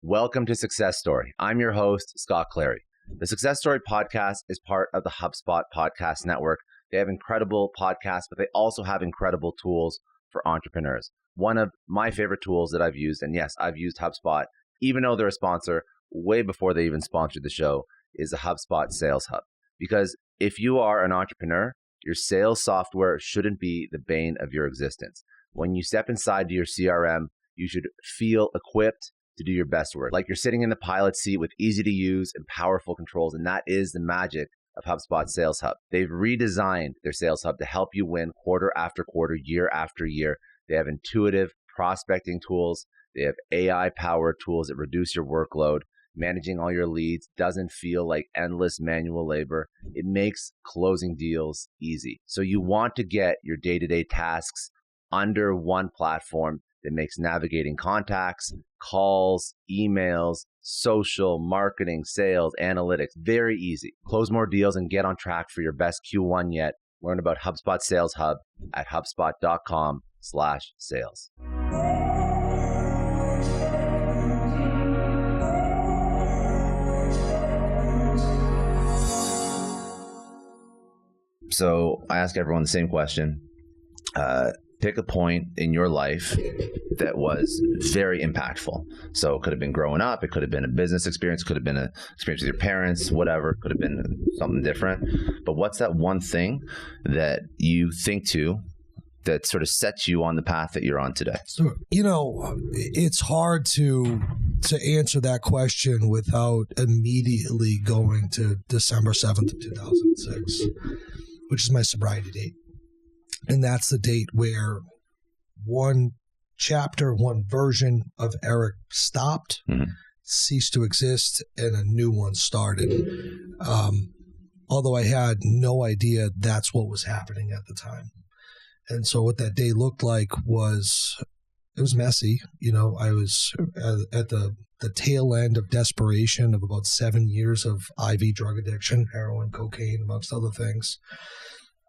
Welcome to Success Story. I'm your host, Scott Clary. The Success Story podcast is part of the HubSpot podcast network. They have incredible podcasts, but they also have incredible tools for entrepreneurs. One of my favorite tools that I've used, and yes, I've used HubSpot, even though they're a sponsor, way before they even sponsored the show, is the HubSpot Sales Hub. Because if you are an entrepreneur, your sales software shouldn't be the bane of your existence. When you step inside your CRM, you should feel equipped to do your best work. Like you're sitting in the pilot seat with easy to use and powerful controls. And that is the magic of HubSpot Sales Hub. They've redesigned their Sales Hub to help you win quarter after quarter, year after year. They have intuitive prospecting tools. They have AI-powered tools that reduce your workload. Managing all your leads doesn't feel like endless manual labor. It makes closing deals easy. So you want to get your day-to-day tasks under one platform that makes navigating contacts, calls, emails, social, marketing, sales, analytics very easy. Close more deals and get on track for your best Q1 yet. Learn about HubSpot Sales Hub at HubSpot.com/sales. So I ask everyone the same question. Pick a point in your life that was very impactful. So it could have been growing up. It could have been a business experience. It could have been an experience with your parents, whatever. It could have been something different. But what's that one thing that you think to that sort of sets you on the path that you're on today? So, it's hard to answer that question without immediately going to December 7th of 2006, which is my sobriety date. And that's the date where one chapter, one version of Eric stopped, ceased to exist, and a new one started. Although I had no idea that's what was happening at the time. And so what that day looked like was, it was messy. I was at the tail end of desperation of about 7 years of IV drug addiction, heroin, cocaine, amongst other things.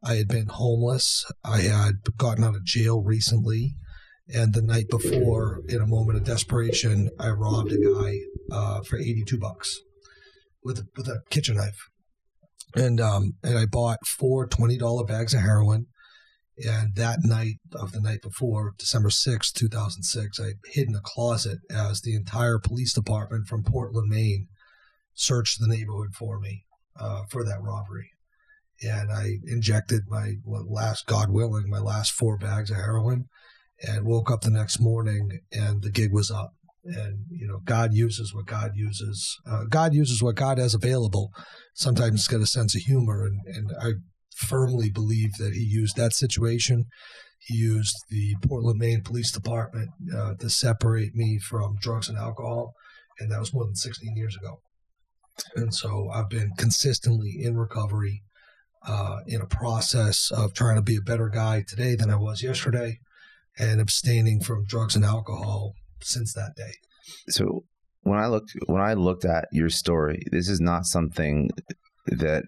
I had been homeless. I had gotten out of jail recently. And the night before, in a moment of desperation, I robbed a guy for $82 with a kitchen knife. And I bought 4 $20 bags of heroin. And that night of the night before, December 6th, 2006, I hid in a closet as the entire police department from Portland, Maine, searched the neighborhood for me for that robbery. And I injected my last 4 bags of heroin, and woke up the next morning and the gig was up. And, God uses what God uses. God uses what God has available. Sometimes it's got a sense of humor. And I firmly believe that he used that situation. He used the Portland, Maine Police Department to separate me from drugs and alcohol. And that was more than 16 years ago. And so I've been consistently in recovery, in a process of trying to be a better guy today than I was yesterday, and abstaining from drugs and alcohol since that day. So when I looked at your story, this is not something that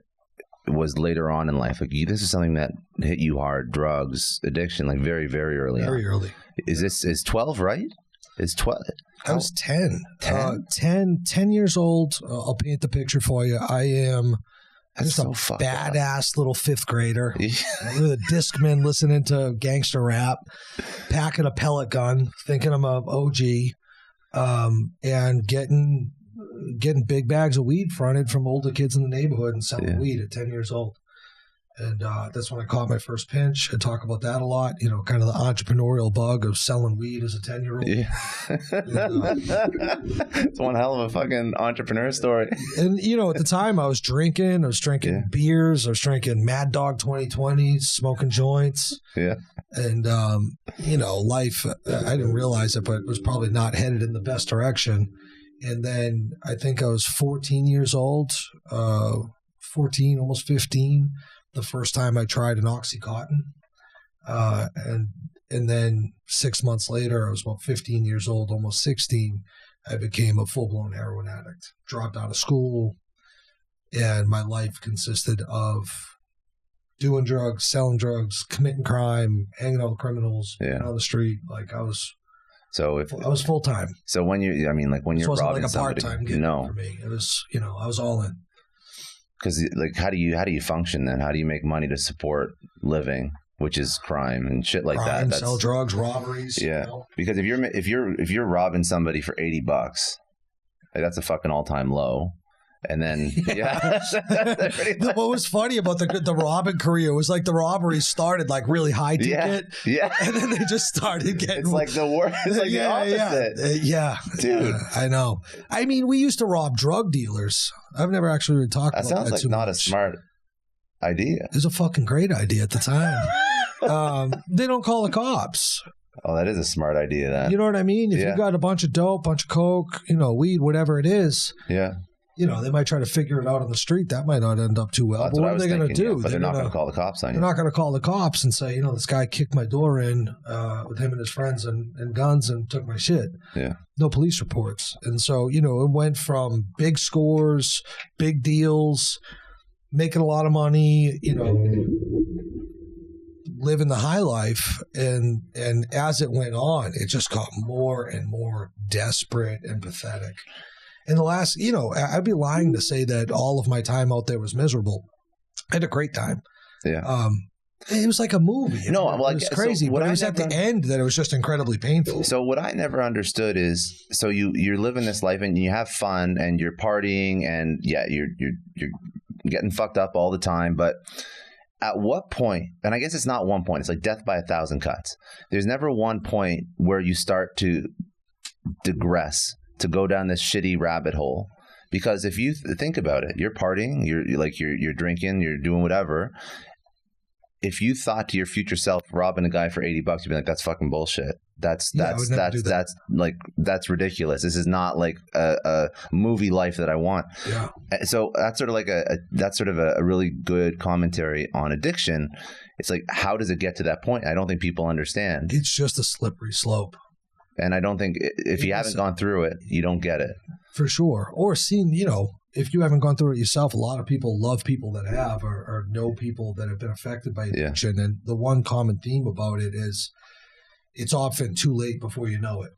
was later on in life. Like this is something that hit you hard, drugs, addiction, like very, very early on. Very early. Is 12 right? Is 12? I was 10. 10 years old. I'll paint the picture for you. I am just a badass little 5th grader with a Discman listening to gangster rap, packing a pellet gun, thinking I'm a OG, and getting big bags of weed fronted from older kids in the neighborhood and selling weed at 10 years old. And that's when I caught my first pinch. I talk about that a lot, kind of the entrepreneurial bug of selling weed as a 10-year-old. Yeah. It's one hell of a fucking entrepreneur story. And, at the time I was drinking beers. I was drinking Mad Dog 2020s, smoking joints. Yeah. And, life, I didn't realize it, but it was probably not headed in the best direction. And then I think I was 14 years old, 14, almost 15. The first time I tried an Oxycontin. And then 6 months later, I was about 15 years old, almost 16. I became a full-blown heroin addict, dropped out of school, and my life consisted of doing drugs, selling drugs, committing crime, hanging out with criminals on the street. Like I was So I was full time. So when you, I mean, like when you're robbing like a somebody, part-time gig for me. It was, I was all in. Because like, how do you function then? How do you make money to support living, which is crime and shit like that? That's, sell drugs, robberies. Yeah. Because if you're robbing somebody for $80, like that's a fucking all-time low. And then, what was funny about the robbing career was like the robberies started like really high ticket. Yeah. And then they just started getting. It's like the worst. It's like the opposite. Yeah. Dude. I know. I mean, we used to rob drug dealers. I've never actually really talked about that. That sounds like not a smart idea. It was a fucking great idea at the time. They don't call the cops. Oh, that is a smart idea then. You know what I mean? If you got a bunch of dope, bunch of coke, weed, whatever it is. Yeah. They might try to figure it out on the street. That might not end up too well. But what are they going to do? But they're not going to call the cops on you. They're not going to call the cops and say, this guy kicked my door in with him and his friends and guns and took my shit. Yeah. No police reports. And so, it went from big scores, big deals, making a lot of money, living the high life. And as it went on, it just got more and more desperate and pathetic. In the last, I'd be lying to say that all of my time out there was miserable. I had a great time. Yeah. It was like a movie. It was crazy. But it was at the end that it was just incredibly painful. So what I never understood is, so you're living this life and you have fun and you're partying and you're getting fucked up all the time. But at what point, and I guess it's not one point, it's like death by 1,000 cuts. There's never one point where you start to digress, to go down this shitty rabbit hole. Because if you think about it, you're partying, you're drinking, you're doing whatever. If you thought to your future self, robbing a guy for $80, you'd be like, that's fucking bullshit. That's ridiculous. This is not like a movie life that I want. Yeah. So that's sort of like a really good commentary on addiction. It's like, how does it get to that point? I don't think people understand. It's just a slippery slope. And I don't think if you haven't gone through it, you don't get it. For sure. Or seen, if you haven't gone through it yourself, a lot of people love people that have or know people that have been affected by addiction. Yeah. And the one common theme about it is it's often too late before you know it.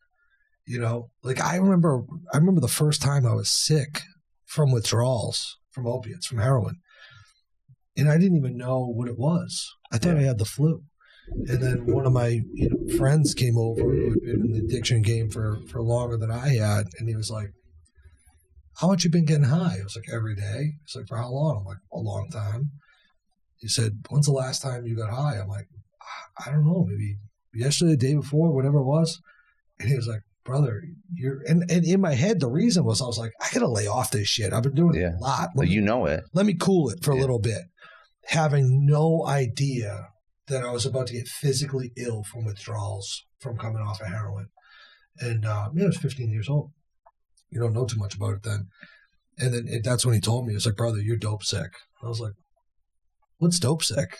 Like I remember the first time I was sick from withdrawals, from opiates, from heroin. And I didn't even know what it was. I thought I had the flu. And then one of my friends came over who had been in the addiction game for longer than I had. And he was like, how much you been getting high? I was like, every day. He's like, for how long? I'm like, a long time. He said, when's the last time you got high? I'm like, I don't know, maybe yesterday, the day before, whatever it was. And he was like, brother, and in my head, the reason was I was like, I got to lay off this shit. I've been doing it a lot. It. Let me cool it for a little bit. Having no idea that I was about to get physically ill from withdrawals from coming off of heroin. And I was 15 years old. You don't know too much about it then. And then that's when he told me, he was like, brother, you're dope sick. I was like, what's dope sick?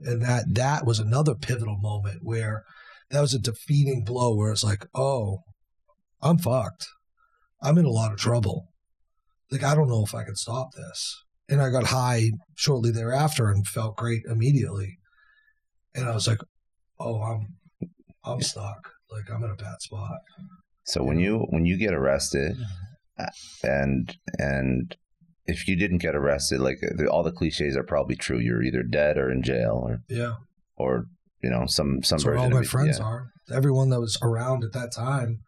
And that was another pivotal moment where that was a defeating blow where it's like, oh, I'm fucked. I'm in a lot of trouble. Like, I don't know if I can stop this. And I got high shortly thereafter and felt great immediately. And I was like, oh, I'm stuck. Like, I'm in a bad spot. So when you get arrested, and if you didn't get arrested, like all the cliches are probably true. You're either dead or in jail, or some That's version. Where all my friends are. Everyone that was around at that time,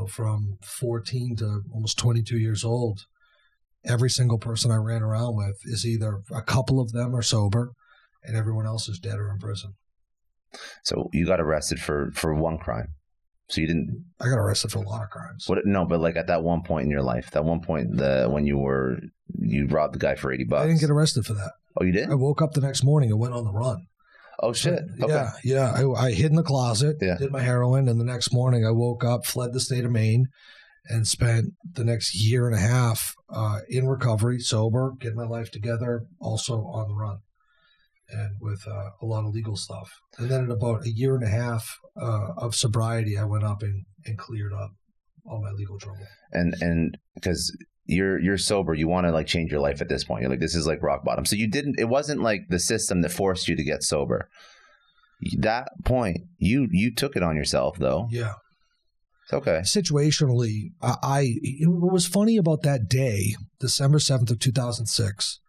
from 14 to almost 22 years old, every single person I ran around with is either a couple of them are sober, and everyone else is dead or in prison. So you got arrested for one crime. So you didn't. I got arrested for a lot of crimes. No, but like at that one point in your life, when you robbed the guy for $80. I didn't get arrested for that. Oh, you did? I woke up the next morning and went on the run. Oh shit! Okay. Yeah. I hid in the closet, did my heroin, and the next morning I woke up, fled the state of Maine, and spent the next year and a half in recovery, sober, getting my life together, also on the run. And with a lot of legal stuff. And then in about a year and a half of sobriety, I went up and cleared up all my legal trouble. And because you're sober, you want to like change your life at this point. You're like, this is like rock bottom. So it wasn't like the system that forced you to get sober. That point, you took it on yourself though. Yeah. Okay. Situationally, what was funny about that day, December 7th of 2006,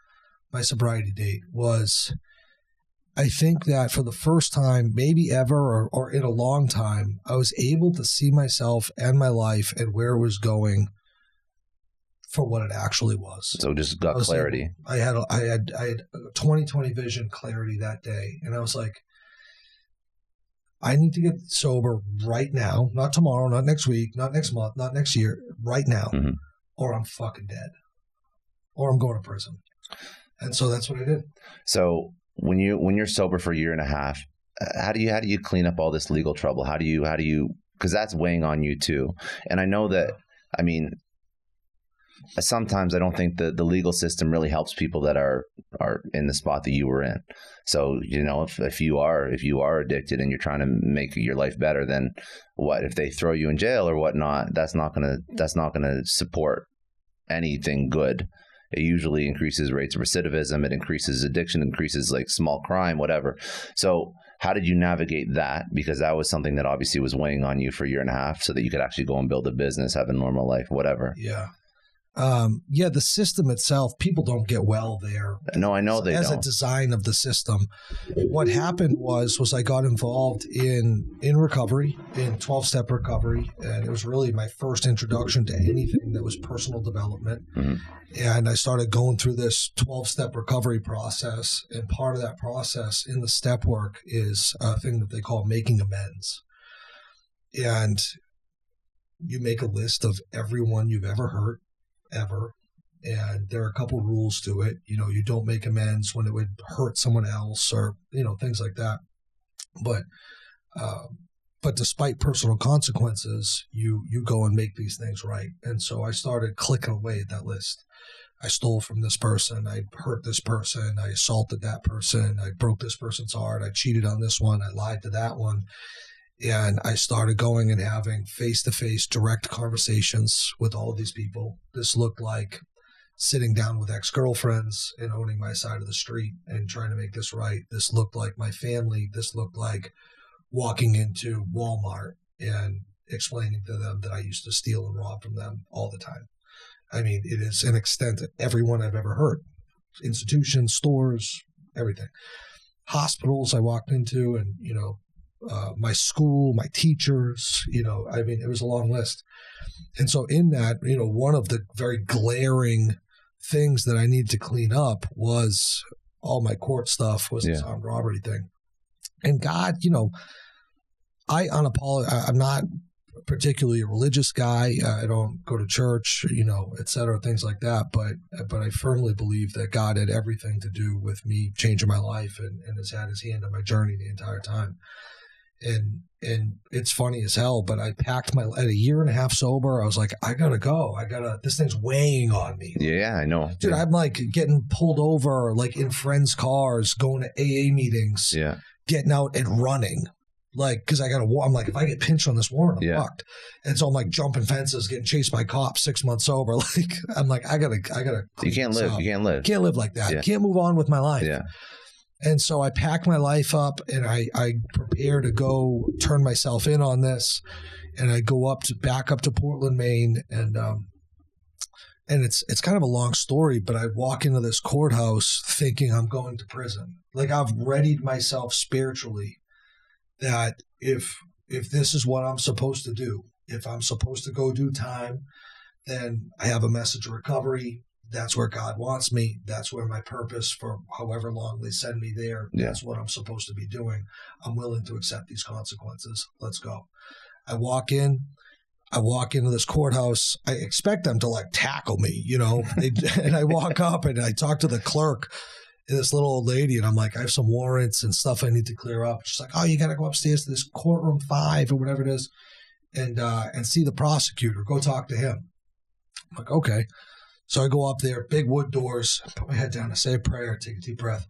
my sobriety date, was I think that for the first time, maybe ever or in a long time, I was able to see myself and my life and where it was going for what it actually was. So just got clarity. I had 20/20 vision clarity that day. And I was like, I need to get sober right now, not tomorrow, not next week, not next month, not next year, right now, or I'm fucking dead, or I'm going to prison. And so that's what I did. So when you're sober for a year and a half, how do you clean up all this legal trouble? How do you, because that's weighing on you too. And I know that, I mean, sometimes I don't think the legal system really helps people that are in the spot that you were in. So, you know, if you are addicted and you're trying to make your life better, then what if they throw you in jail or whatnot? That's not gonna support anything good. It usually increases rates of recidivism. It increases addiction, increases like small crime, whatever. So how did you navigate that? Because that was something that obviously was weighing on you for a year and a half so that you could actually go and build a business, have a normal life, whatever. Yeah. The system itself, people don't get well there. No, I know they don't. As a design of the system. What happened was I got involved in recovery, in 12-step recovery, and it was really my first introduction to anything that was personal development. And I started going through this 12-step recovery process, and part of that process in the step work is a thing that they call making amends. And you make a list of everyone you've ever hurt, ever. And there are a couple rules to it. You know, you don't make amends when it would hurt someone else or, you know, things like that. But despite personal consequences, you go and make these things right. And so I started clicking away at that list. I stole from this person. I hurt this person. I assaulted that person. I broke this person's heart. I cheated on this one. I lied to that one. And I started going and having face-to-face direct conversations with all of these people. This looked like sitting down with ex-girlfriends and owning my side of the street and trying to make this right. This looked like my family. This looked like walking into Walmart and explaining to them that I used to steal and rob from them all the time. I mean, it is an extent of everyone I've ever hurt. Institutions, stores, everything. Hospitals I walked into and, you know, my school, my teachers, you know, I mean, it was a long list. And so in that, you know, one of the very glaring things that I needed to clean up was all my court stuff, was this armed robbery thing. And God, you know, I'm not particularly a religious guy. I don't go to church, you know, et cetera, things like that. But I firmly believe that God had everything to do with me changing my life and has had his hand on my journey the entire time. And it's funny as hell, but I packed at a year and a half sober. I was like, I gotta go. This thing's weighing on me. Yeah, I know. Dude, I'm like getting pulled over, like in friends' cars, going to AA meetings, getting out and running. Like, cause I'm like, if I get pinched on this warrant, I'm fucked. And so I'm like jumping fences, getting chased by cops 6 months sober. Like, I'm like, I gotta. You can't live. You can't live. Can't live like that. Yeah. Can't move on with my life. Yeah. And so I pack my life up and I prepare to go turn myself in on this. And I go back up to Portland, Maine. And it's kind of a long story, but I walk into this courthouse thinking I'm going to prison. Like I've readied myself spiritually that if this is what I'm supposed to do, if I'm supposed to go do time, then I have a message of recovery. That's where God wants me. That's where my purpose for however long they send me there. That's what I'm supposed to be doing. I'm willing to accept these consequences. Let's go. I walk into this courthouse. I expect them to like tackle me, you know, and I walk up and I talk to the clerk, this little old lady, and I'm like, I have some warrants and stuff I need to clear up. She's like, oh, you got to go upstairs to this courtroom 5 or whatever it is and see the prosecutor. Go talk to him. I'm like, okay. So I go up there, big wood doors, put my head down, I say a prayer, take a deep breath.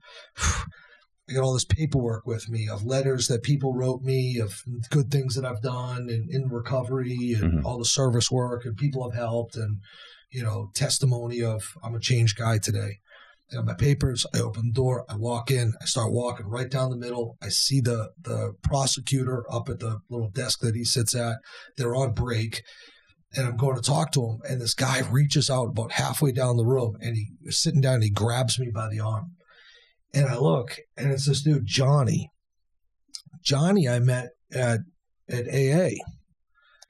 I got all this paperwork with me of letters that people wrote me, of good things that I've done in recovery and all the service work and people I've helped and, you know, testimony of I'm a changed guy today. I got my papers. I open the door. I walk in. I start walking right down the middle. I see the prosecutor up at the little desk that he sits at. They're on break. And I'm going to talk to him. And this guy reaches out about halfway down the room. And he's sitting down and he grabs me by the arm. And I look, and it's this dude, Johnny. Johnny I met at AA.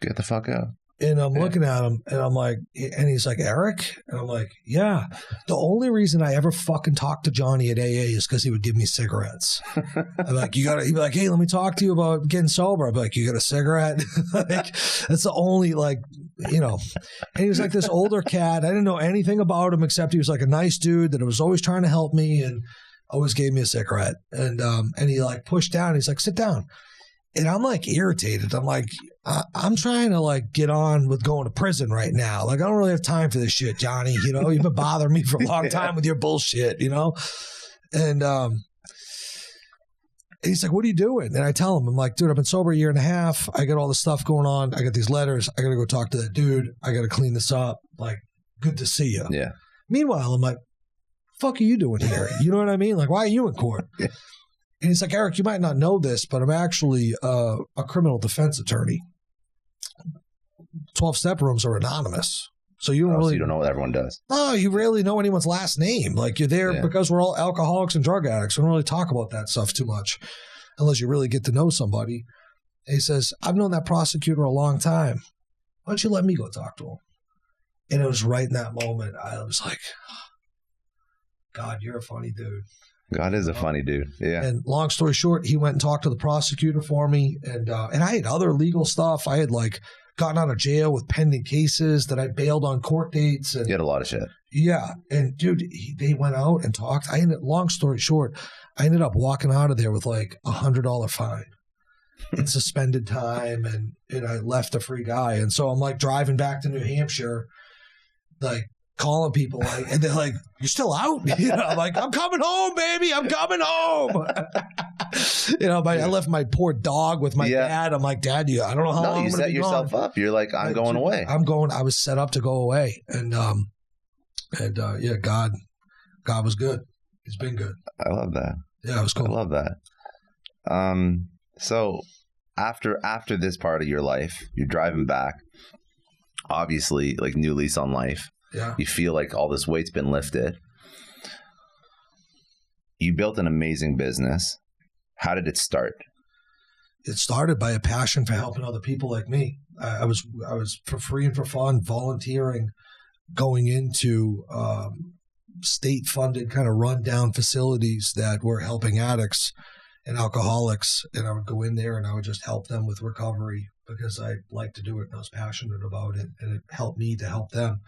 Get the fuck out. And I'm looking at him, and I'm like, and he's like, Eric? And I'm like, yeah. The only reason I ever fucking talked to Johnny at AA is because he would give me cigarettes. I'm like, he'd be like, hey, let me talk to you about getting sober. I'd be like, you got a cigarette? Like, that's the only, like, you know. And he was like this older cat. I didn't know anything about him except he was like a nice dude that was always trying to help me and always gave me a cigarette. And he like pushed down. He's like, sit down. And I'm like irritated. I'm like, I'm trying to like get on with going to prison right now. Like, I don't really have time for this shit, Johnny. You know, you've been bothering me for a long time with your bullshit, you know? And he's like, what are you doing? And I tell him, I'm like, dude, I've been sober a year and a half. I got all this stuff going on. I got these letters. I got to go talk to that dude. I got to clean this up. Like, good to see you. Yeah. Meanwhile, I'm like, fuck are you doing here? You know what I mean? Like, why are you in court? Yeah. And he's like, Eric, you might not know this, but I'm actually a criminal defense attorney. 12-step rooms are anonymous. So you don't So you don't know what everyone does. No, you rarely know anyone's last name. Like, you're there because we're all alcoholics and drug addicts. We don't really talk about that stuff too much unless you really get to know somebody. And he says, I've known that prosecutor a long time. Why don't you let me go talk to him? And it was right in that moment, I was like, God, you're a funny dude. God is a funny dude. Yeah. And long story short, he went and talked to the prosecutor for me. And I had other legal stuff. I had like gotten out of jail with pending cases that I bailed on court dates. And you had a lot of shit. Yeah. And dude, they went out and talked. Long story short, I ended up walking out of there with like $100 fine and suspended time. And I left a free guy. And so I'm like driving back to New Hampshire, like, calling people, like, and they're like, you're still out? You know, I'm like, I'm coming home, baby. I'm coming home. You know, I left my poor dog with my dad. I'm like, Dad, I don't know how long you set yourself up. You're like, I'm going away. I was set up to go away. And God was good. He's been good. I love that. Yeah, it was cool. I love that. So after this part of your life, you're driving back, obviously, like, new lease on life. Yeah. You feel like all this weight's been lifted. You built an amazing business. How did it start? It started by a passion for helping other people like me. I was for free and for fun, volunteering, going into state-funded kind of rundown facilities that were helping addicts and alcoholics. And I would go in there and I would just help them with recovery because I liked to do it and I was passionate about it. And it helped me to help them.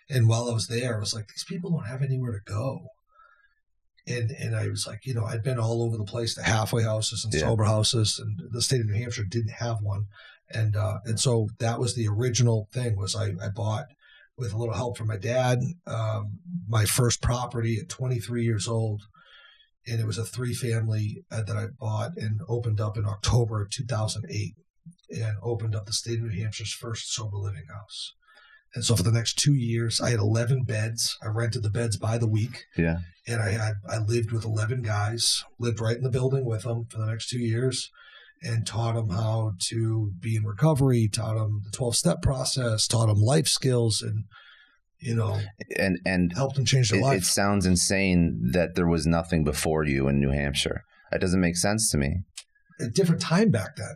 And while I was there, I was like, these people don't have anywhere to go. And I was like, you know, I'd been all over the place, the halfway houses and sober houses, and the state of New Hampshire didn't have one. And so that was the original thing was I bought, with a little help from my dad, my first property at 23 years old. And it was a 3-family that I bought and opened up in October of 2008 and opened up the state of New Hampshire's first sober living house. And so for the next 2 years, I had 11 beds. I rented the beds by the week. Yeah. And I lived with 11 guys, lived right in the building with them for the next 2 years and taught them how to be in recovery, taught them the 12-step process, taught them life skills and, you know, and helped them change their life. It sounds insane that there was nothing before you in New Hampshire. That doesn't make sense to me. A different time back then.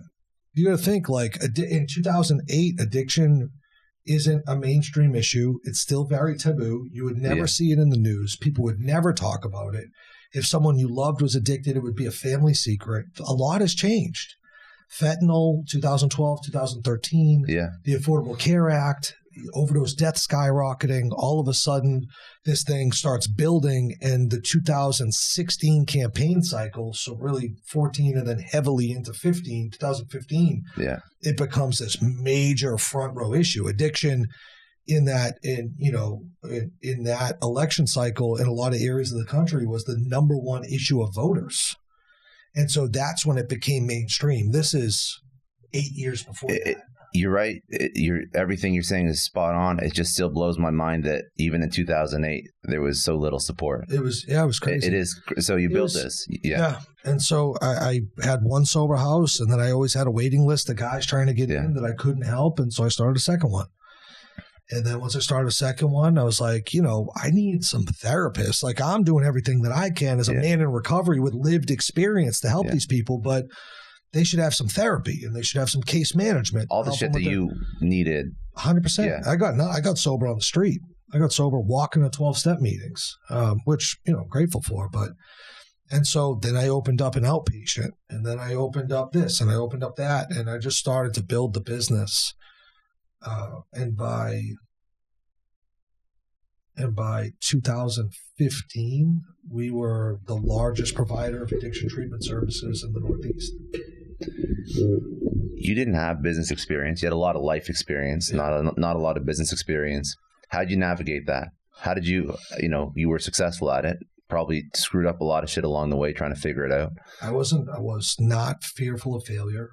You got to think like in 2008, addiction isn't a mainstream issue. It's still very taboo. You would never see it in the news. People would never talk about it. If someone you loved was addicted, it would be a family secret. A lot has changed. Fentanyl, 2012, 2013, the Affordable Care Act, overdose death skyrocketing. All of a sudden, this thing starts building, and the 2016 campaign cycle, so really 14 and then heavily into 2015, it becomes this major front row issue. Addiction in that election cycle in a lot of areas of the country was the number one issue of voters. And so that's when it became mainstream. This is 8 years before that. You're right. Everything you're saying is spot on. It just still blows my mind that even in 2008, there was so little support. It was crazy. It is. So you built this. Yeah. And so I had one sober house, and then I always had a waiting list of guys trying to get in that I couldn't help. And so I started a second one. And then once I started a second one, I was like, I need some therapists. Like, I'm doing everything that I can as a man in recovery with lived experience to help these people, but they should have some therapy and they should have some case management. All the shit that you needed. 100%. Yeah. I got sober on the street. I got sober walking to 12-step meetings, which, grateful for. And so then I opened up an outpatient, and then I opened up this and I opened up that, and I just started to build the business. And by 2015, we were the largest provider of addiction treatment services in the Northeast. You didn't have business experience. You had a lot of life experience, not a lot of business experience. How did you navigate that? How did you, you were successful at it, probably screwed up a lot of shit along the way trying to figure it out. I was not fearful of failure.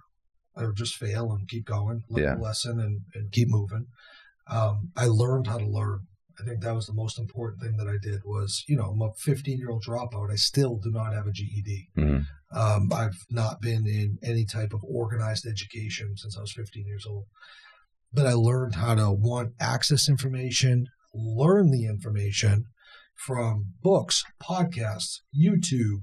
I would just fail and keep going, learn the lesson and keep moving. I learned how to learn. I think that was the most important thing that I did was, I'm a 15-year-old dropout. I still do not have a GED. Mm-hmm. I've not been in any type of organized education since I was 15 years old. But I learned how to, access information, learn the information from books, podcasts, YouTube,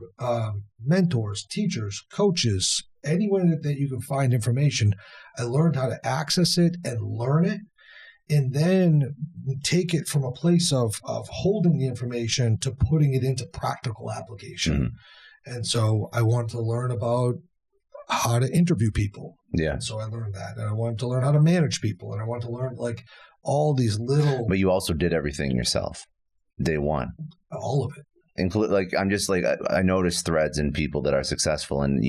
mentors, teachers, coaches, anywhere that you can find information. I learned how to access it and learn it, and then take it from a place of holding the information to putting it into practical application. Mm-hmm. And so I wanted to learn about how to interview people. Yeah. And so I learned that. And I wanted to learn how to manage people. And I wanted to learn all these little... But you also did everything yourself, day one. All of it. I notice threads in people that are successful, and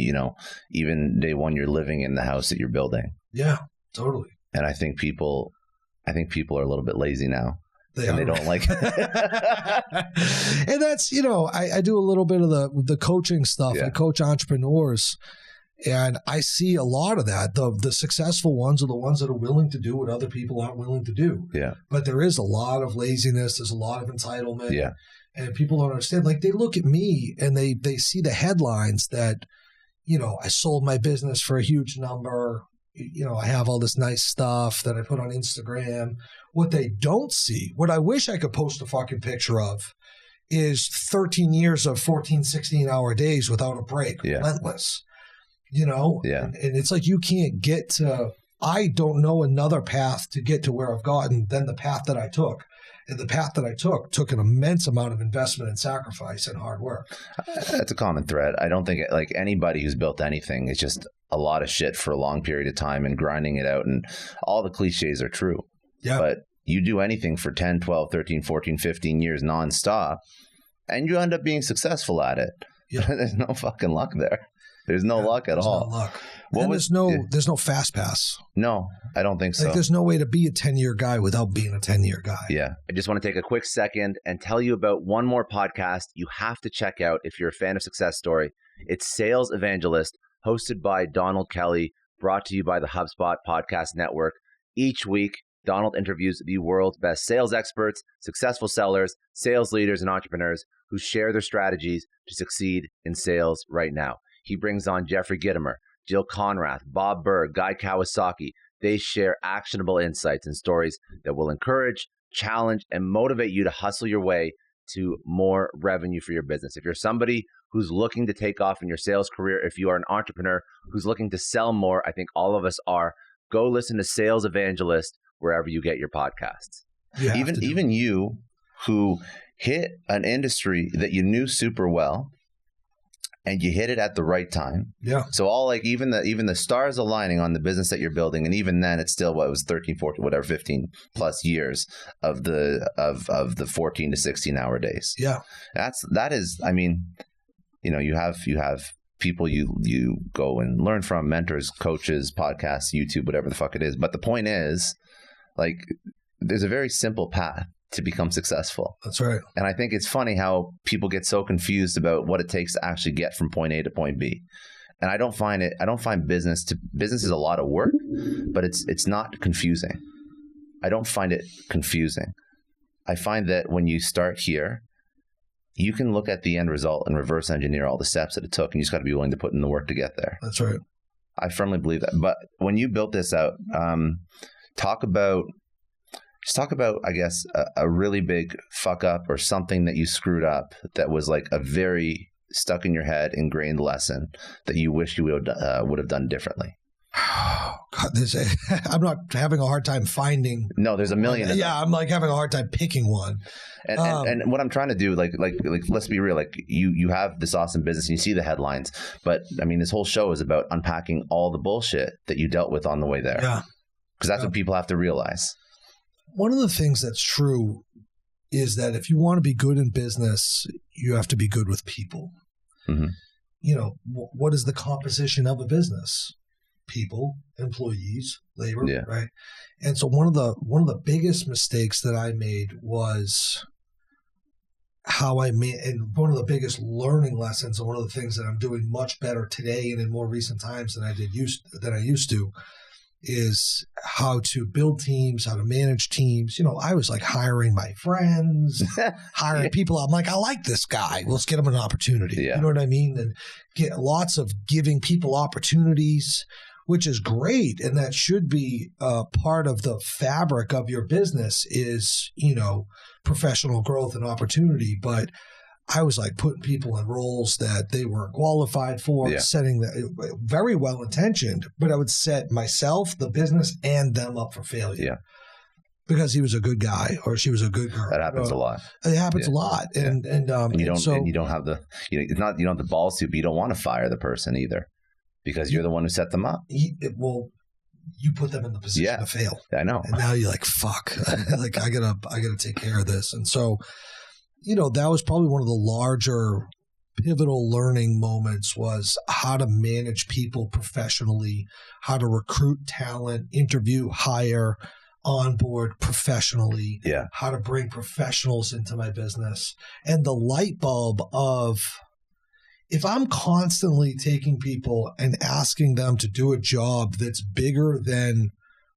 even day one you're living in the house that you're building. Yeah, totally. And I think people are a little bit lazy now. They don't like and that's, I do a little bit of the coaching stuff. Yeah. I coach entrepreneurs, and I see a lot of that. The successful ones are the ones that are willing to do what other people aren't willing to do. Yeah. But there is a lot of laziness. There's a lot of entitlement. Yeah. And people don't understand. They look at me and they see the headlines that, I sold my business for a huge number. I have all this nice stuff that I put on Instagram. What they don't see, what I wish I could post a fucking picture of, is 13 years of 14, 16-hour days without a break, relentless. Yeah. And it's like you can't get to, I don't know another path to get to where I've gotten than the path that I took. And the path that I took an immense amount of investment and sacrifice and hard work. That's a common thread. I don't think anybody who's built anything, it's just a lot of shit for a long period of time and grinding it out. And all the cliches are true. Yeah. But you do anything for 10, 12, 13, 14, 15 years nonstop, and you end up being successful at it. Yeah. There's no fucking luck there. There's no luck at all. No luck. There's no fast pass. No, I don't think so. There's no way to be a 10-year guy without being a 10-year guy. Yeah. I just want to take a quick second and tell you about one more podcast you have to check out if you're a fan of Success Story. It's Sales Evangelist, hosted by Donald Kelly, brought to you by the HubSpot Podcast Network. Each week, Donald interviews the world's best sales experts, successful sellers, sales leaders, and entrepreneurs who share their strategies to succeed in sales right now. He brings on Jeffrey Gitomer, Jill Conrath, Bob Burr, Guy Kawasaki. They share actionable insights and stories that will encourage, challenge, and motivate you to hustle your way to more revenue for your business. If you're somebody who's looking to take off in your sales career, if you are an entrepreneur who's looking to sell more, I think all of us are, go listen to Sales Evangelist wherever you get your podcasts. Even you who hit an industry that you knew super well, and you hit it at the right time. Yeah. So even the stars aligning on the business that you're building, and even then it's still 13, 14, whatever, 15 plus years of the 14 to 16 hour days. Yeah. That is, you have people you go and learn from, mentors, coaches, podcasts, YouTube, whatever the fuck it is. But the point is, there's a very simple path to become successful. That's right. And I think it's funny how people get so confused about what it takes to actually get from point A to point B. And I don't find business is a lot of work, but it's not confusing. I don't find it confusing. I find that when you start here, you can look at the end result and reverse engineer all the steps that it took, and you just got to be willing to put in the work to get there. That's right. I firmly believe that. But when you built this out, talk about, I guess, a really big fuck up or something that you screwed up that was like a very stuck in your head, ingrained lesson that you wish you would have done differently. God, I'm not having a hard time finding. No, there's a million. Yeah, I'm like having a hard time picking one. And what I'm trying to do, like, let's be real. Like, you have this awesome business and you see the headlines, but I mean, this whole show is about unpacking all the bullshit that you dealt with on the way there. Yeah, because that's what people have to realize. One of the things that's true is that if you want to be good in business, you have to be good with people. Mm-hmm. You know, what is the composition of a business? People, employees, labor, yeah. Right? And so one of the biggest mistakes that I made was and one of the biggest learning lessons, and one of the things that I'm doing much better today and in more recent times than I used to, is how to build teams, how to manage teams. You know, I was like hiring my friends, hiring people. I'm like, I like this guy. Let's get him an opportunity. Yeah. You know what I mean? And get lots of giving people opportunities, which is great. And that should be part of the fabric of your business is, you know, professional growth and opportunity. But I was like putting people in roles that they weren't qualified for, setting that very well intentioned, but I would set myself, the business, and them up for failure. Yeah. Because he was a good guy or she was a good girl. That happens a lot. It happens a lot. And you don't have the, you know, it's not, you don't have the balls to, but you don't want to fire the person either because you're the one who set them up. You put them in the position to fail. I know. And now you're like, fuck, like I gotta take care of this. And so, you know, that was probably one of the larger pivotal learning moments was how to manage people professionally, how to recruit talent, interview, hire, onboard professionally, how to bring professionals into my business. And the light bulb of, if I'm constantly taking people and asking them to do a job that's bigger than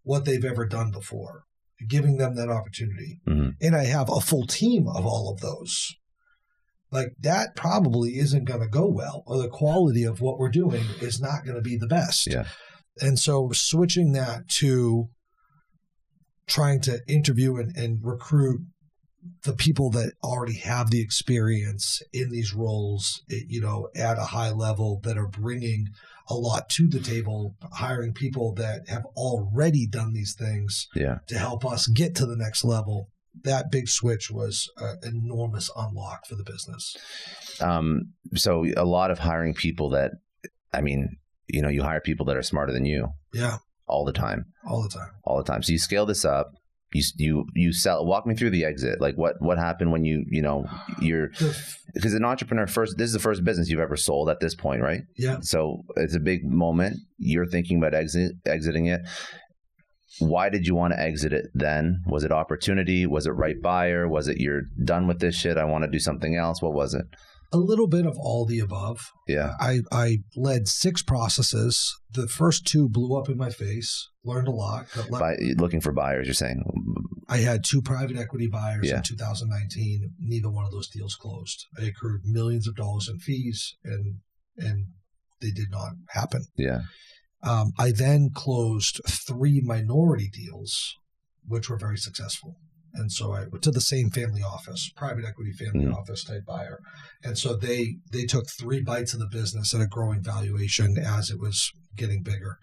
what they've ever done before, giving them that opportunity. Mm-hmm. And I have a full team of all of those. Like that probably isn't going to go well, or the quality of what we're doing is not going to be the best. Yeah. And so switching that to trying to interview and recruit the people that already have the experience in these roles, you know, at a high level that are bringing a lot to the table, hiring people that have already done these things to help us get to the next level. That big switch was an enormous unlock for the business. So a lot of hiring people that, I mean, you know, you hire people that are smarter than you. Yeah. All the time. So you scale this up. You sell. Walk me through the exit. Like what happened when you're because an entrepreneur this is the first business you've ever sold at this point, right? Yeah. So it's a big moment. You're thinking about exiting it. Why did you want to exit it then? Was it opportunity? Was it right buyer? Was it you're done with this shit? I want to do something else. What was it? A little bit of all the above. Yeah. I led 6 processes. The first 2 blew up in my face. Learned a lot. By looking for buyers, you're saying? I had 2 private equity buyers in 2019. Neither one of those deals closed. I accrued millions of dollars in fees, and they did not happen. Yeah. I then closed 3 minority deals, which were very successful. And so I went to the same family office, private equity family office type buyer. And so they took 3 bites of the business at a growing valuation as it was getting bigger.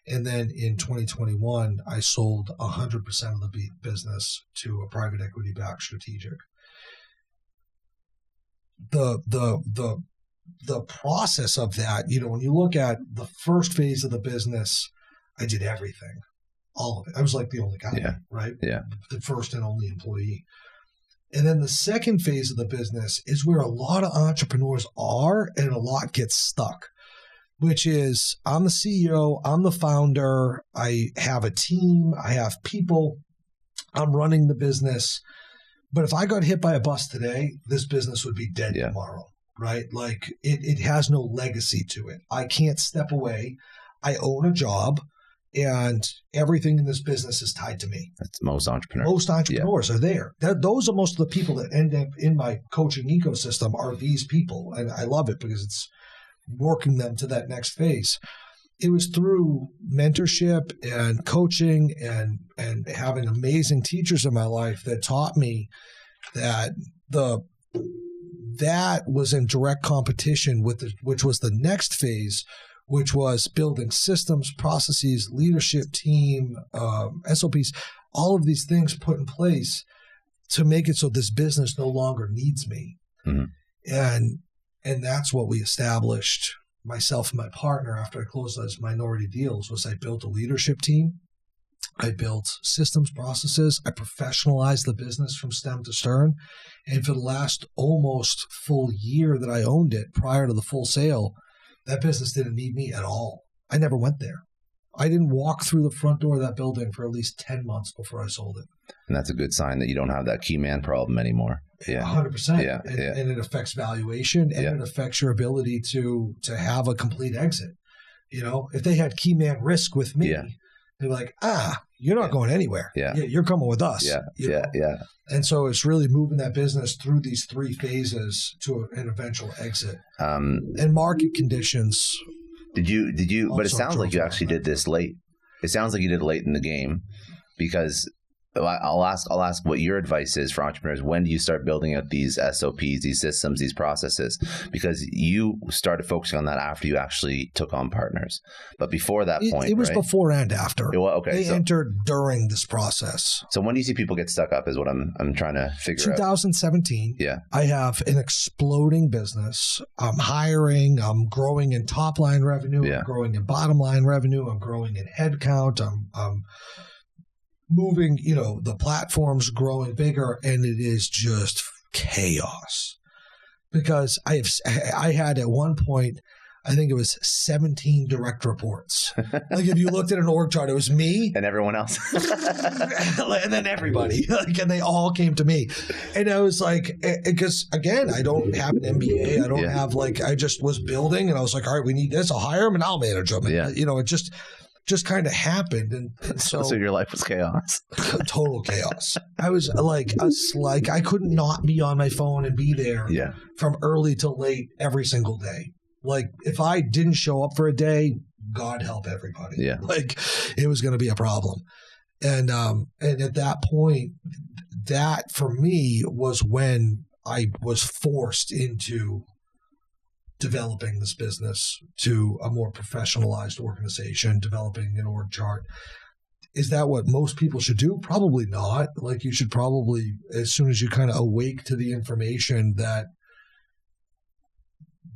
And then in 2021, I sold 100% of the business to a private equity backed strategic. The process of that, you know, when you look at the first phase of the business, I did everything. All of it. I was like the only guy, right? Yeah. The first and only employee. And then the second phase of the business is where a lot of entrepreneurs are and a lot gets stuck, which is I'm the CEO, I'm the founder, I have a team, I have people, I'm running the business. But if I got hit by a bus today, this business would be dead tomorrow. right? Like it has no legacy to it. I can't step away. I own a job, and everything in this business is tied to me. That's most entrepreneurs. Most entrepreneurs are there. Those are most of the people that end up in my coaching ecosystem are these people. And I love it because it's working them to that next phase. It was through mentorship and coaching and having amazing teachers in my life that taught me that that was in direct competition with which was the next phase, which was building systems, processes, leadership team, SOPs, all of these things put in place to make it so this business no longer needs me. Mm-hmm. And that's what we established, myself and my partner, after I closed those minority deals, was I built a leadership team. I built systems, processes. I professionalized the business from stem to stern. And for the last almost full year that I owned it, prior to the full sale, that business didn't need me at all. I never went there. I didn't walk through the front door of that building for at least 10 months before I sold it. And that's a good sign that you don't have that key man problem anymore. Yeah, 100%. Yeah, and it affects valuation, and it affects your ability to have a complete exit. You know, if they had key man risk with me, they're like, you're not going anywhere. Yeah, you're coming with us. Yeah. And so it's really moving that business through these three phases to an eventual exit. And market conditions. Did you? But it sounds like you actually did this late. It sounds like you did it late in the game, because I'll ask what your advice is for entrepreneurs. When do you start building out these SOPs, these systems, these processes? Because you started focusing on that after you actually took on partners. But before that point, it was before and after. They entered during this process. So when do you see people get stuck up is what I'm trying to figure out. 2017. Yeah. I have an exploding business. I'm hiring. I'm growing in top line revenue. I'm growing in bottom line revenue. I'm growing in headcount. I'm moving, the platform's growing bigger, and it is just chaos. Because I had at one point, I think it was 17 direct reports. Like if you looked at an org chart, it was me and everyone else, and then everybody, and they all came to me. And I was like, because again, I don't have an MBA. I don't have I just was building, and I was like, all right, we need this. I'll hire them and I'll manage them. And, it just kind of happened. And so your life was chaos. Total chaos. I was like, I could not be on my phone and be there from early till late every single day. Like if I didn't show up for a day, God help everybody. Yeah. Like it was going to be a problem. And at that point, that for me was when I was forced into developing this business to a more professionalized organization, developing an org chart. Is that what most people should do? Probably not. Like you should probably, as soon as you kind of awake to the information, that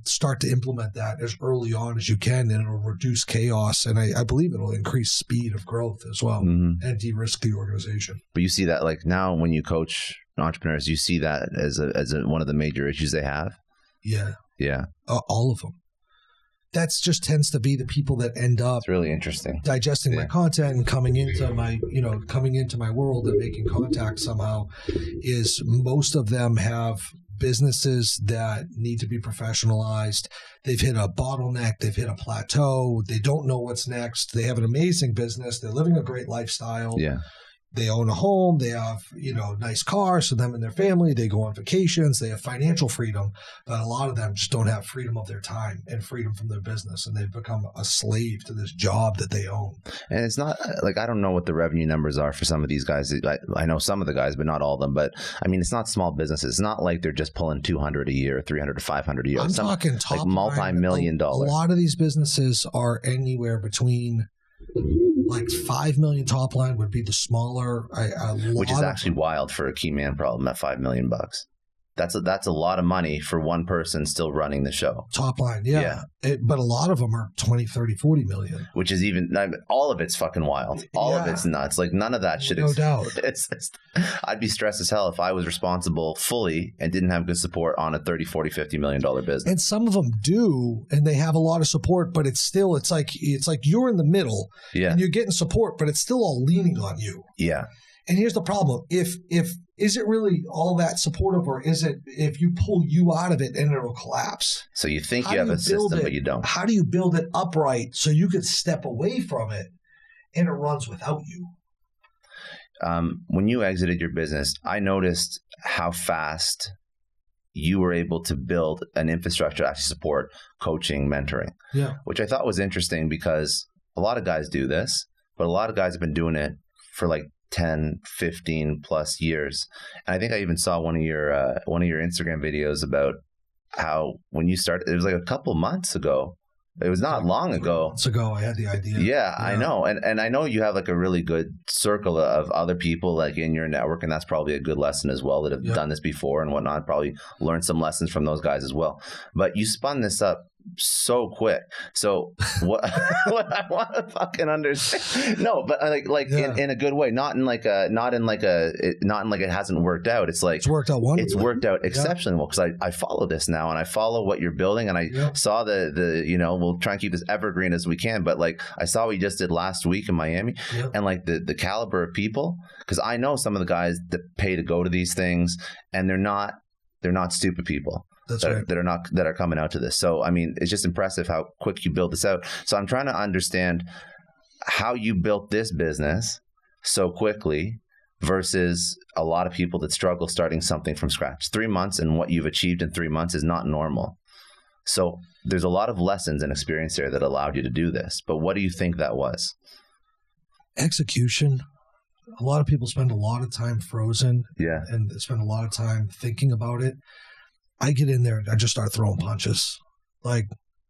start to implement that as early on as you can, and it'll reduce chaos. And I believe it'll increase speed of growth as well, and de-risk the organization. But you see that like now when you coach entrepreneurs, you see that as one of the major issues they have? Yeah. Yeah. All of them. That's just tends to be the people that end up it's really interesting digesting my content and coming into my world and making contact somehow. Is most of them have businesses that need to be professionalized. They've hit a bottleneck. They've hit a plateau. They don't know what's next. They have an amazing business. They're living a great lifestyle. Yeah. They own a home. They have, nice cars for them and their family. They go on vacations. They have financial freedom. But a lot of them just don't have freedom of their time and freedom from their business. And they've become a slave to this job that they own. And it's not like, I don't know what the revenue numbers are for some of these guys. I know some of the guys, but not all of them. But I mean, it's not small businesses. It's not like they're just pulling 200 a year, 300 to 500 a year. I'm talking top like multi-million dollars. A lot of these businesses are anywhere between like 5 million top line would be the smaller, which is actually wild for a key man problem at $5 million. That's a lot of money for one person still running the show. Top line, yeah. But a lot of them are 20, 30, 40 million. Which is all of it's fucking wild. All of it's nuts. Like none of that should exist. No doubt. I'd be stressed as hell if I was responsible fully and didn't have good support on a 30, 40, $50 million business. And some of them do, and they have a lot of support, but it's like you're in the middle and you're getting support, but it's still all leaning on you. Yeah. And here's the problem. If is it really all that supportive, or is it if you pull you out of it and it'll collapse? So you think you have a system, but you don't. How do you build it upright so you can step away from it and it runs without you? When you exited your business, I noticed how fast you were able to build an infrastructure to actually support coaching, mentoring, which I thought was interesting because a lot of guys do this, but a lot of guys have been doing it for like 10, 15 plus years. And I think I even saw one of your Instagram videos about how when you started, it was like a couple months ago. It was not long ago. Months ago, I had the idea. Yeah, I know. And I know you have like a really good circle of other people like in your network. And that's probably a good lesson as well that have done this before and whatnot. Probably learned some lessons from those guys as well. But you spun this up so quick. So what I want to fucking understand, no, but in a good way, not in like it hasn't worked out. It's like it's worked out wonderfully. It's worked out exceptionally well because I follow this now and I follow what you're building and I saw the we'll try and keep this evergreen as we can, but like I saw what you just did last week in Miami and like the caliber of people, because I know some of the guys that pay to go to these things and they're not stupid people. That's right. That are coming out to this. So, I mean, it's just impressive how quick you build this out. So I'm trying to understand how you built this business so quickly versus a lot of people that struggle starting something from scratch. 3 months and what you've achieved in 3 months is not normal. So there's a lot of lessons and experience there that allowed you to do this. But what do you think that was? Execution. A lot of people spend a lot of time frozen. Yeah. And spend a lot of time thinking about it. I get in there and I just start throwing punches. Like,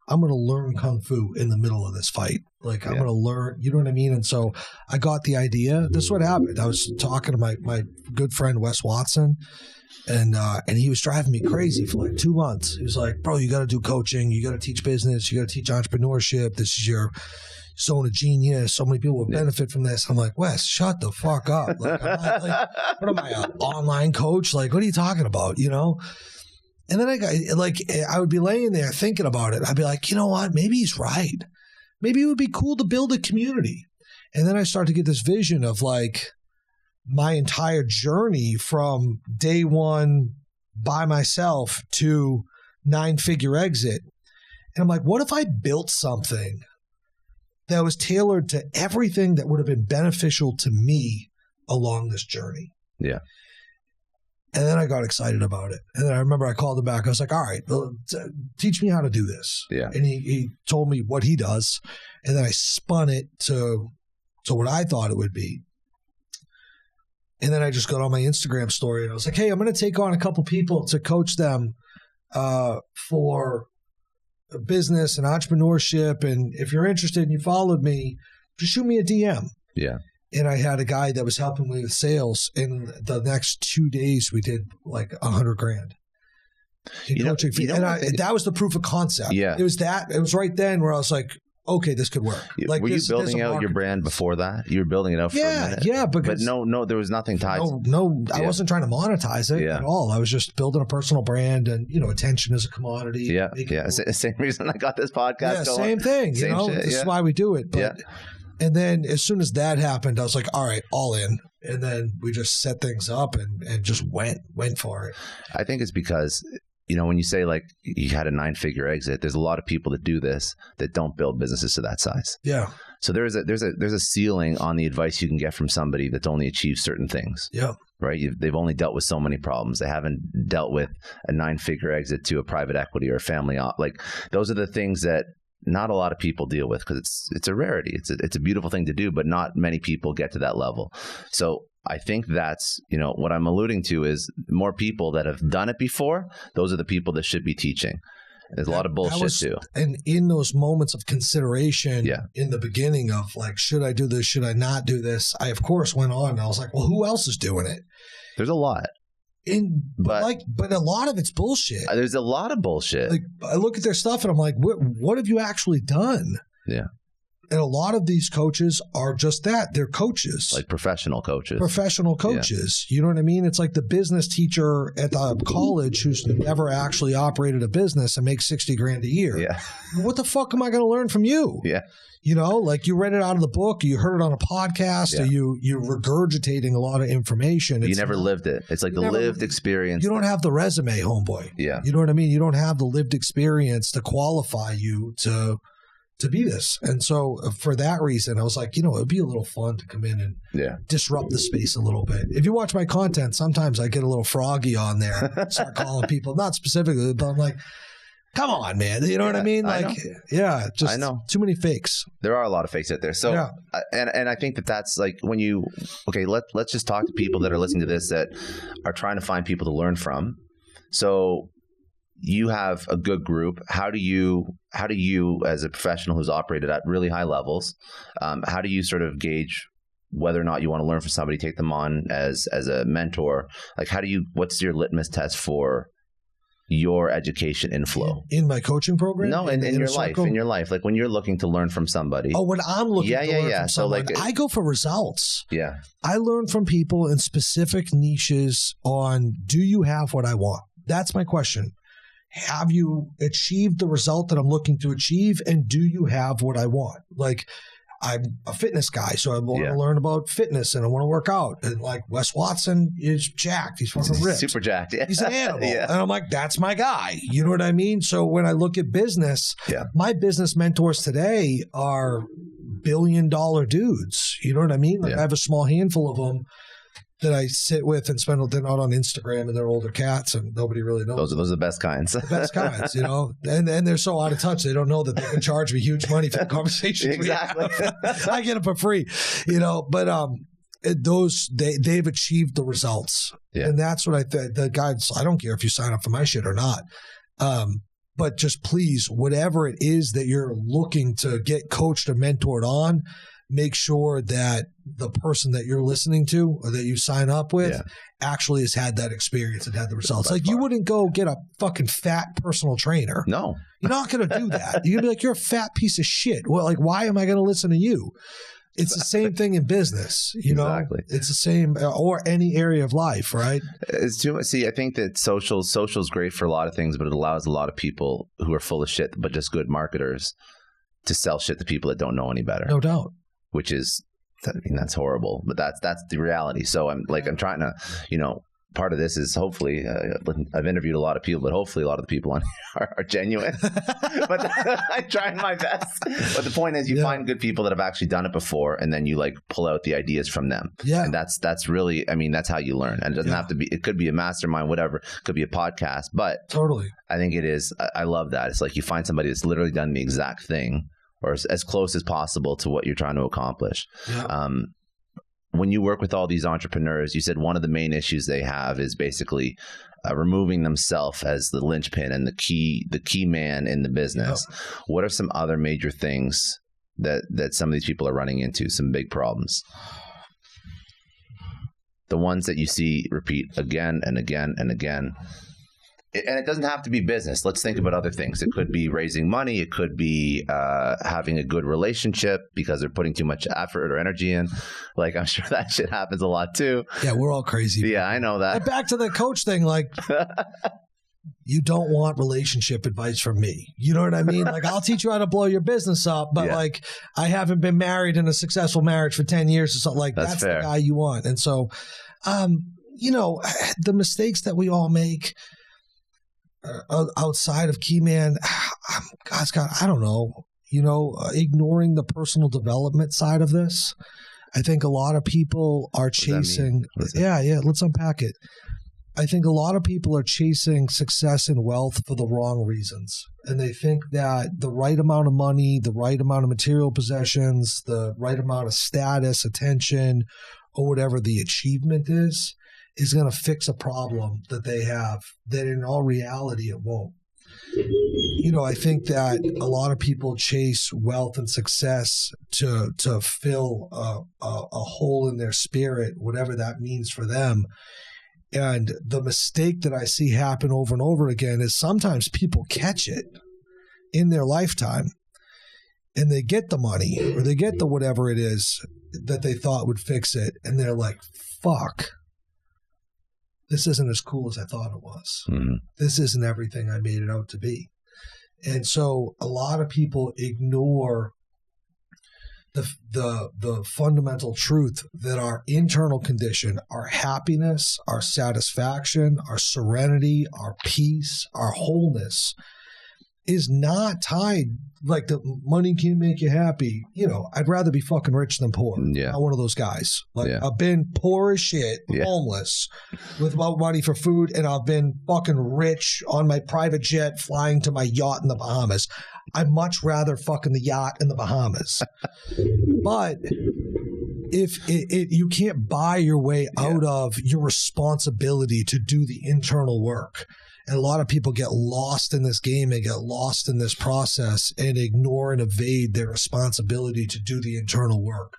I'm going to learn Kung Fu in the middle of this fight. Like, I'm going to learn, you know what I mean? And so I got the idea. This is what happened. I was talking to my good friend, Wes Watson, and he was driving me crazy for like 2 months. He was like, bro, you got to do coaching. You got to teach business. You got to teach entrepreneurship. This is your zone of genius. So many people will benefit from this. I'm like, Wes, shut the fuck up. Like, I'm not, like, what am I, an online coach? Like, what are you talking about? You know? And then I would be laying there thinking about it. I'd be like, you know what? Maybe he's right. Maybe it would be cool to build a community. And then I start to get this vision of like my entire journey from day one by myself to 9-figure exit. And I'm like, what if I built something that was tailored to everything that would have been beneficial to me along this journey? Yeah. And then I got excited about it. And then I remember I called him back. I was like, all right, well, teach me how to do this. Yeah. And he told me what he does. And then I spun it to what I thought it would be. And then I just got on my Instagram story and I was like, hey, I'm going to take on a couple people to coach them for business and entrepreneurship. And if you're interested and you followed me, just shoot me a DM. Yeah. And I had a guy that was helping me with sales. In the next 2 days, we did like $100,000 in coaching fee. And that was the proof of concept. Yeah. It was right then where I was like, okay, this could work. Like, were you building out your brand before that? You were building it out for a minute? Yeah. But no, there was nothing tied. No, I wasn't trying to monetize it at all. I was just building a personal brand and, attention is a commodity. Yeah. Same reason I got this podcast going. Same thing. This is why we do it. But, and then as soon as that happened, I was like, all right, all in. And then we just set things up and just went for it. I think it's because, when you say like you had a 9-figure exit, there's a lot of people that do this that don't build businesses to that size. Yeah. So there's a ceiling on the advice you can get from somebody that's only achieved certain things. Yeah. Right. They've only dealt with so many problems. They haven't dealt with a 9-figure exit to a private equity or a family. Like those are the things that not a lot of people deal with because it's a rarity. It's a beautiful thing to do, but not many people get to that level. So I think that's, what I'm alluding to is more people that have done it before. Those are the people that should be teaching. There's a lot of bullshit too. And in those moments of consideration in the beginning of like, should I do this? Should I not do this? I, of course, went on and I was like, well, who else is doing it? There's a lot. But a lot of it's bullshit. There's a lot of bullshit. Like I look at their stuff and I'm like, what have you actually done? Yeah. And a lot of these coaches are just that. They're coaches. Like professional coaches. Professional coaches. Yeah. You know what I mean? It's like the business teacher at the college who's never actually operated a business and makes $60,000 a year. Yeah. What the fuck am I going to learn from you? Yeah. You know, like you read it out of the book, you heard it on a podcast, or you're regurgitating a lot of information. You never lived it. It's like the lived experience. You don't have the resume, homeboy. Yeah. You know what I mean? You don't have the lived experience to qualify you to be this. And so for that reason, I was like, it'd be a little fun to come in and disrupt the space a little bit. If you watch my content, sometimes I get a little froggy on there, start calling people, not specifically, but I'm like, come on, man. You know what I mean? Like, just I know. Too many fakes. There are a lot of fakes out there. So, and I think that's like when let's just talk to people that are listening to this that are trying to find people to learn from. So you have a good group. How do you, as a professional who's operated at really high levels, how do you sort of gauge whether or not you want to learn from somebody, take them on as a mentor? Like, what's your litmus test for your education inflow? In my coaching program? No, in your life. In your life. Like when you're looking to learn from somebody. Oh, when I'm looking to learn from someone, I go for results. Yeah. I learn from people in specific niches on, do you have what I want? That's my question. Have you achieved the result that I'm looking to achieve? And do you have what I want? Like, I'm a fitness guy, so I want to learn about fitness and I want to work out. And like Wes Watson is jacked. He's fucking ripped. Super jacked. Yeah. He's an animal. And I'm like, that's my guy. You know what I mean? So when I look at business, my business mentors today are billion-dollar dudes. You know what I mean? Like I have a small handful of them that I sit with and spend. They're not on Instagram and they're older cats and nobody really knows. Those are the best kinds. The best kinds, and they're so out of touch. They don't know that they can charge me huge money for the conversations. Exactly. I get them for free, but they've achieved the results. Yeah. And that's what the guys, I don't care if you sign up for my shit or not. But just please, whatever it is that you're looking to get coached or mentored on, make sure that the person that you're listening to or that you sign up with actually has had that experience and had the results. Like you wouldn't go get a fucking fat personal trainer. No. You're not going to do that. You're going to be like, you're a fat piece of shit. Well, like, why am I going to listen to you? It's the same thing in business, Exactly. It's the same, or any area of life, right? It's too much. See, I think that social's great for a lot of things, but it allows a lot of people who are full of shit, but just good marketers, to sell shit to people that don't know any better. No doubt. Which is, that's horrible, but that's the reality. So I'm trying to, part of this is hopefully, I've interviewed a lot of people, but hopefully a lot of the people on here are genuine, but I'm trying my best. But the point is you find good people that have actually done it before, and then you pull out the ideas from them. Yeah. And that's really, that's how you learn. And it doesn't have to be, it could be a mastermind, whatever, it could be a podcast, but totally. I think it is. I love that. It's like you find somebody that's literally done the exact thing, or as close as possible to what you're trying to accomplish. Yeah. When you work with all these entrepreneurs, you said one of the main issues they have is basically removing themselves as the linchpin and the key man in the business. Yep. What are some other major things that some of these people are running into, some big problems? The ones that you see repeat again and again and again. And it doesn't have to be business. Let's think about other things. It could be raising money. It could be having a good relationship because they're putting too much effort or energy in. I'm sure that shit happens a lot too. Yeah, we're all crazy. Yeah, I know that. And back to the coach thing, you don't want relationship advice from me. You know what I mean? I'll teach you how to blow your business up, but I haven't been married in a successful marriage for 10 years or something. That's the guy you want. And so, the mistakes that we all make outside of key man, Scott, I don't know, ignoring the personal development side of this. I think a lot of people are chasing. Let's unpack it. I think a lot of people are chasing success and wealth for the wrong reasons. And they think that the right amount of money, the right amount of material possessions, the right amount of status, attention, or whatever the achievement is going to fix a problem that they have, that in all reality it won't. I think that a lot of people chase wealth and success to fill a hole in their spirit, whatever that means for them. And the mistake that I see happen over and over again is sometimes people catch it in their lifetime and they get the money or they get the whatever it is that they thought would fix it. And they're like, fuck, this isn't as cool as I thought it was. Mm-hmm. This isn't everything I made it out to be. And so a lot of people ignore the fundamental truth that our internal condition, our happiness, our satisfaction, our serenity, our peace, our wholeness is not tied, like the money can't make you happy. I'd rather be fucking rich than poor. Yeah. I'm one of those guys. I've been poor as shit, homeless, without money for food, and I've been fucking rich on my private jet flying to my yacht in the Bahamas. I'd much rather fucking the yacht in the Bahamas. But if you can't buy your way out of your responsibility to do the internal work. And a lot of people get lost in this game and get lost in this process and ignore and evade their responsibility to do the internal work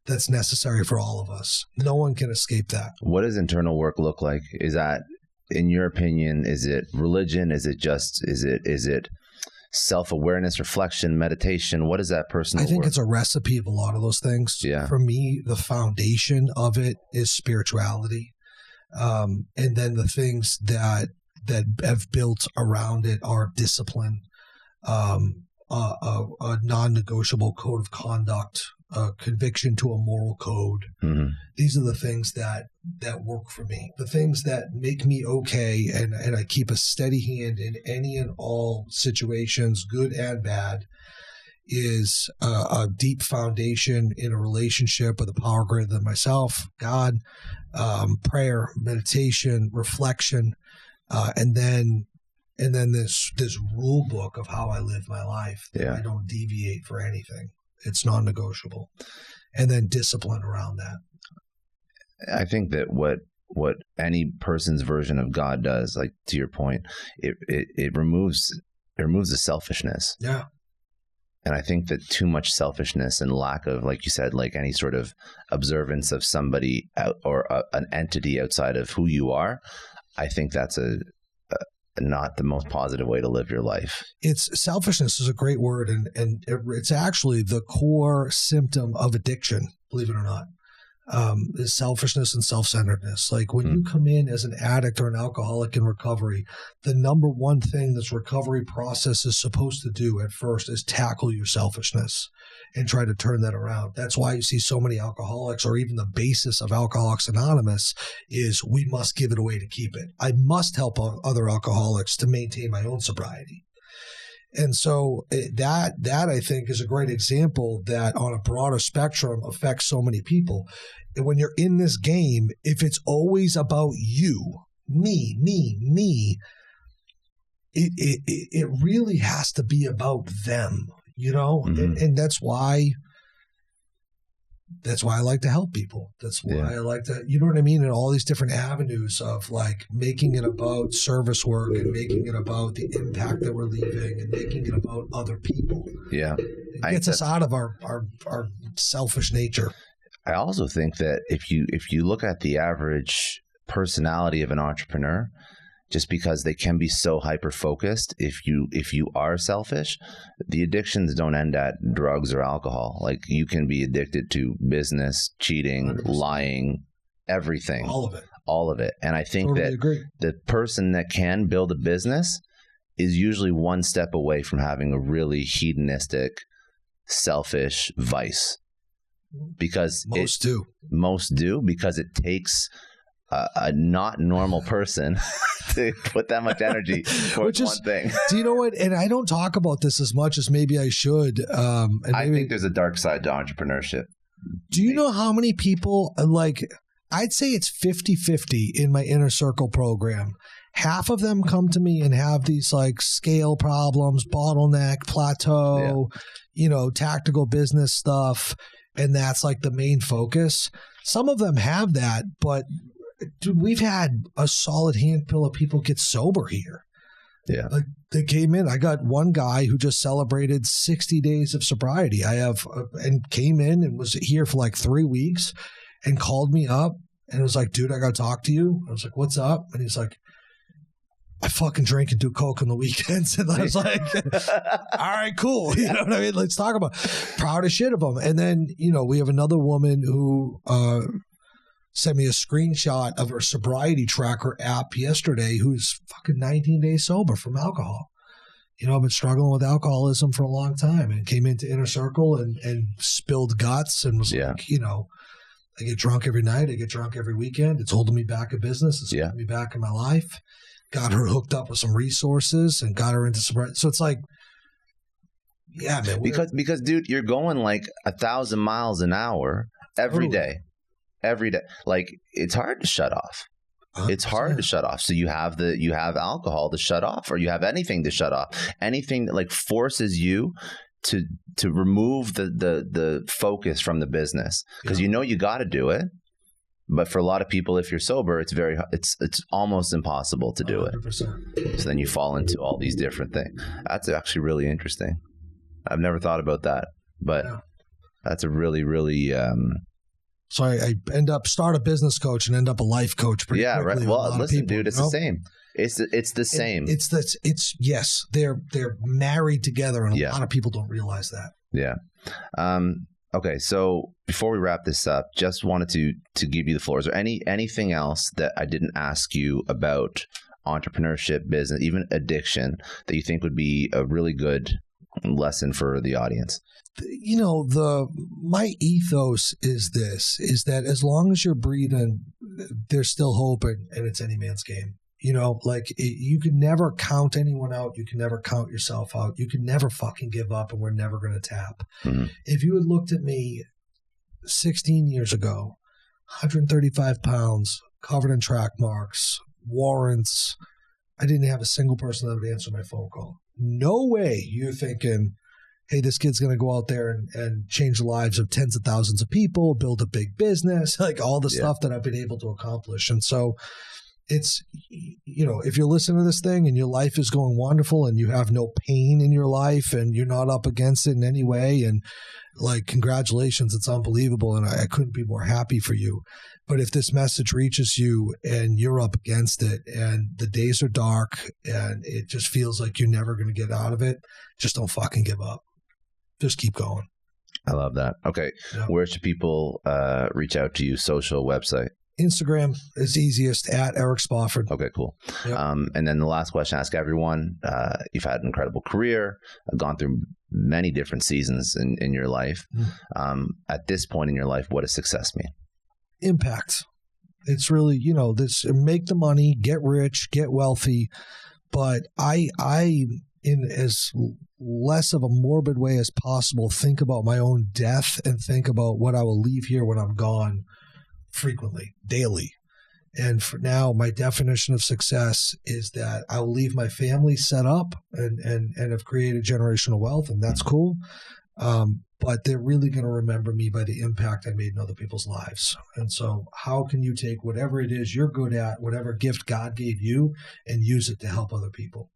that's necessary for all of us. No one can escape that. What does internal work look like? Is that, in your opinion, is it religion? Is it self-awareness, reflection, meditation? What is that personal work? I think it's a recipe of a lot of those things. Yeah. For me, the foundation of it is spirituality. And then the things that have built around it are discipline, a non-negotiable code of conduct, conviction to a moral code. Mm-hmm. These are the things that work for me. The things that make me okay, and I keep a steady hand in any and all situations, good and bad, is a deep foundation in a relationship with a power greater than myself, God, prayer, meditation, reflection, and then this rule book of how I live my life. Yeah. I don't deviate for anything. It's non-negotiable. And then discipline around that. I think that what any person's version of God does, like to your point, it removes the selfishness. Yeah. And I think that too much selfishness and lack of, like you said, like any sort of observance of somebody out or an entity outside of who you are, I think that's not the most positive way to live your life. Selfishness is a great word, and it's actually the core symptom of addiction, believe it or not, is selfishness and self-centeredness. Like when you come in as an addict or an alcoholic in recovery, the number one thing this recovery process is supposed to do at first is tackle your selfishness and try to turn that around. That's why you see so many alcoholics, or even the basis of Alcoholics Anonymous is we must give it away to keep it. I must help other alcoholics to maintain my own sobriety. And so that I think is a great example that on a broader spectrum affects so many people. And when you're in this game, if it's always about you, me, it really has to be about them, Mm-hmm. And that's why I like to help people. That's why I like to, you know what I mean? In all these different avenues of like making it about service work and making it about the impact that we're leaving and making it about other people. Yeah. It gets us out of our selfish nature. I also think that if you look at the average personality of an entrepreneur, just because they can be so hyper-focused, if you are selfish, the addictions don't end at drugs or alcohol. Like you can be addicted to business, cheating, 100%. Lying, everything. All of it. And I think totally agree. The person that can build a business is usually one step away from having a really hedonistic, selfish vice. Because most do, because it takes a not normal person to put that much energy towards one thing. Do you know what? And I don't talk about this as much as maybe I should. I think there's a dark side to entrepreneurship. Do you know how many people, like, I'd say it's 50-50 in my inner circle program. Half of them come to me and have these like scale problems, bottleneck, plateau, tactical business stuff. And that's like the main focus. Some of them have that, but dude, we've had a solid handful of people get sober here. Yeah. Like they came in. I got one guy who just celebrated 60 days of sobriety. And came in and was here for like 3 weeks and called me up and was like, dude, I got to talk to you. I was like, what's up? And he's like, I fucking drink and do coke on the weekends. And I was like, all right, cool. You know what I mean? Let's talk about it. Proud as shit of them. And then, we have another woman who sent me a screenshot of her sobriety tracker app yesterday, who's fucking 19 days sober from alcohol. I've been struggling with alcoholism for a long time and came into Inner Circle and spilled guts and was like, I get drunk every night. I get drunk every weekend. It's holding me back in business. It's holding me back in my life. Got her hooked up with some resources and got her into sobriety. So it's like, yeah, man. Because dude, you're going like 1,000 miles an hour every day. Like, it's hard to shut off. 100%. It's hard to shut off. So you have alcohol to shut off, or you have anything to shut off. Anything that like forces you to remove the focus from the business, because you got to do it. But for a lot of people, if you're sober, it's almost impossible to do 100%. it. So then you fall into all these different things. That's actually really interesting. I've never thought about that, but that's a really, really. So I start a business coach and end up a life coach. Pretty quickly. Right. Well, listen, dude, it's the same. It's the same. Yes. They're married together, and a lot of people don't realize that. Yeah. Okay, so before we wrap this up, just wanted to give you the floor. Is there anything else that I didn't ask you about entrepreneurship, business, even addiction, that you think would be a really good lesson for the audience? My ethos is that as long as you're breathing, there's still hope, and it's any man's game. You can never count anyone out. You can never count yourself out. You can never fucking give up, and we're never going to tap. Mm-hmm. If you had looked at me 16 years ago, 135 pounds, covered in track marks, warrants, I didn't have a single person that would answer my phone call. No way you're thinking, hey, this kid's going to go out there and change the lives of tens of thousands of people, build a big business, like all the stuff that I've been able to accomplish. And so it's, if you're listening to this thing and your life is going wonderful and you have no pain in your life and you're not up against it in any way, and like, congratulations, it's unbelievable. And I couldn't be more happy for you. But if this message reaches you and you're up against it and the days are dark and it just feels like you're never going to get out of it, just don't fucking give up. Just keep going. I love that. Okay. Yeah. Where should people reach out to you? Social, website? Instagram is easiest, at Eric Spofford. Okay, cool. Yep. And then the last question I ask everyone, you've had an incredible career, gone through many different seasons in your life. At this point in your life, what does success mean? Impact. It's really, this make the money, get rich, get wealthy. But I in as less of a morbid way as possible, think about my own death and think about what I will leave here when I'm gone frequently, daily. And for now, my definition of success is that I'll leave my family set up and have created generational wealth, and that's cool. But they're really going to remember me by the impact I made in other people's lives. And so how can you take whatever it is you're good at, whatever gift God gave you, and use it to help other people?